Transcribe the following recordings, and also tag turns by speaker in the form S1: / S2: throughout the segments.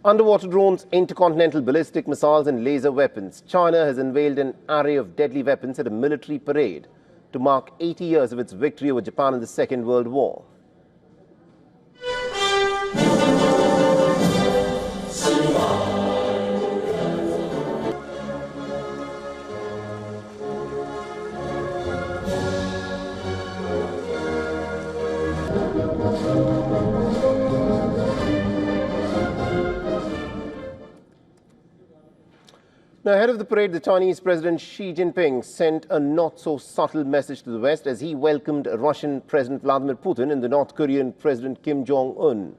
S1: Underwater drones, intercontinental ballistic missiles and laser weapons. China has unveiled an array of deadly weapons at a military parade to mark 80 years of its victory over Japan in the Second World War. Now, ahead of the parade, the Chinese President Xi Jinping sent a not-so-subtle message to the West as he welcomed Russian President Vladimir Putin and the North Korean President Kim Jong-un.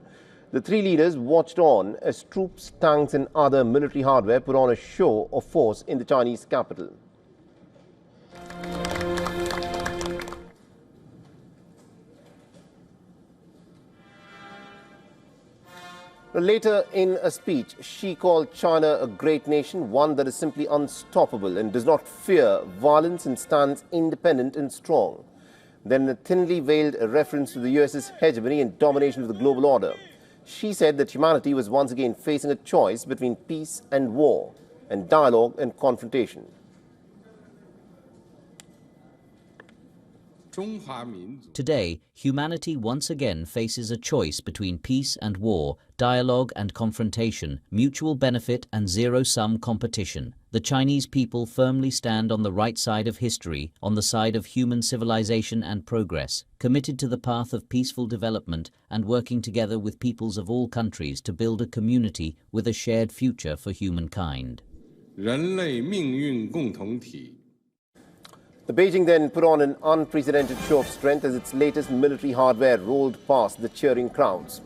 S1: The three leaders watched on as troops, tanks and other military hardware put on a show of force in the Chinese capital. Later in a speech, Xi called China a great nation, one that is simply unstoppable and does not fear violence and stands independent and strong. Then a thinly veiled reference to the US's hegemony and domination of the global order. Xi said that humanity was once again facing a choice between peace and war, and dialogue and confrontation.
S2: Today, humanity once again faces a choice between peace and war, dialogue and confrontation, mutual benefit and zero-sum competition. The Chinese people firmly stand on the right side of history, on the side of human civilization and progress, committed to the path of peaceful development and working together with peoples of all countries to build a community with a shared future for humankind.
S1: The Beijing then put on an unprecedented show of strength as its latest military hardware rolled past the cheering crowds.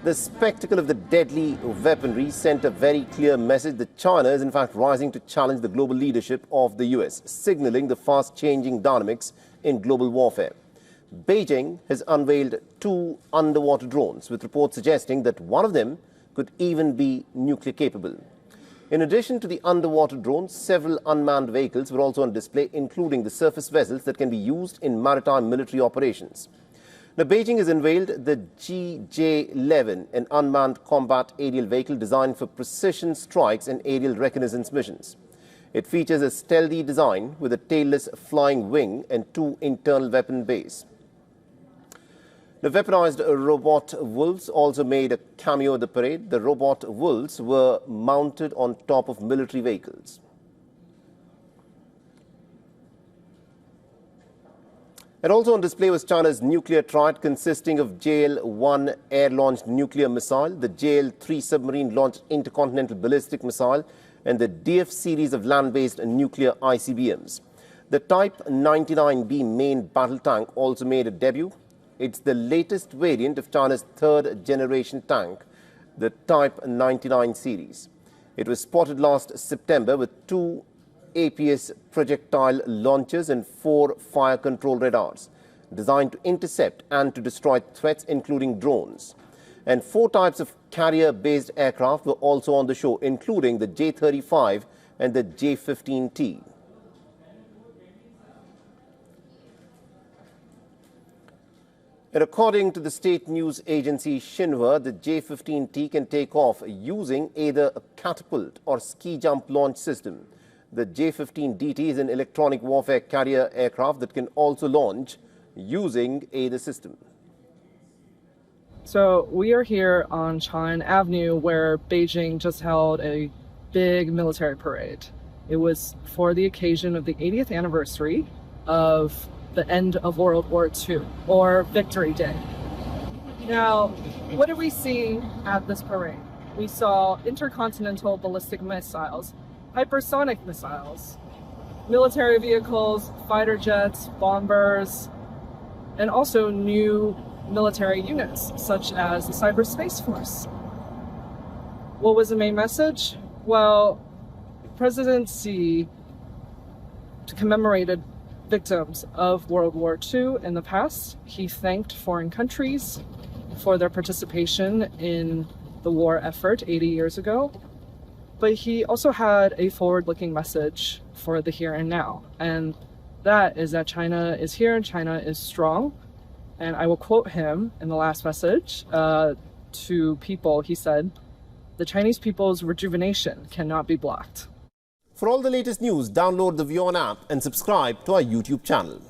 S1: The spectacle of the deadly weaponry sent a very clear message that China is in fact rising to challenge the global leadership of the US, signaling the fast-changing dynamics in global warfare. Beijing has unveiled 2 underwater drones, with reports suggesting that one of them could even be nuclear capable. In addition to the underwater drones, several unmanned vehicles were also on display, including the surface vessels that can be used in maritime military operations. Now, Beijing has unveiled the GJ-11, an unmanned combat aerial vehicle designed for precision strikes and aerial reconnaissance missions. It features a stealthy design with a tailless flying wing and 2 internal weapon bays. The weaponized robot wolves also made a cameo at the parade. The robot wolves were mounted on top of military vehicles. And also on display was China's nuclear triad, consisting of JL-1 air-launched nuclear missile, the JL-3 submarine-launched intercontinental ballistic missile, and the DF series of land-based nuclear ICBMs. The Type 99B main battle tank also made a debut. It's the latest variant of China's third-generation tank, the Type 99 series. It was spotted last September with 2 APS projectile launchers and 4 fire control radars, designed to intercept and to destroy threats, including drones. And 4 types of carrier-based aircraft were also on the show, including the J-35 and the J-15T. And according to the state news agency Xinhua, the J-15T can take off using either a catapult or ski jump launch system. The J-15DT is an electronic warfare carrier aircraft that can also launch using either system.
S3: So we are here on Chang'an Avenue, where Beijing just held a big military parade. It was for the occasion of the 80th anniversary of the end of World War II, or Victory Day. Now, what did we see at this parade? We saw intercontinental ballistic missiles, hypersonic missiles, military vehicles, fighter jets, bombers, and also new military units, such as the Cyberspace Force. What was the main message? Well, President Xi commemorated victims of World War II in the past. He thanked foreign countries for their participation in the war effort 80 years ago. But he also had a forward-looking message for the here and now. And that is that China is here and China is strong. And I will quote him in the last message to people. He said, The Chinese people's rejuvenation cannot be blocked.
S1: For all the latest news, download the WION app and subscribe to our YouTube channel.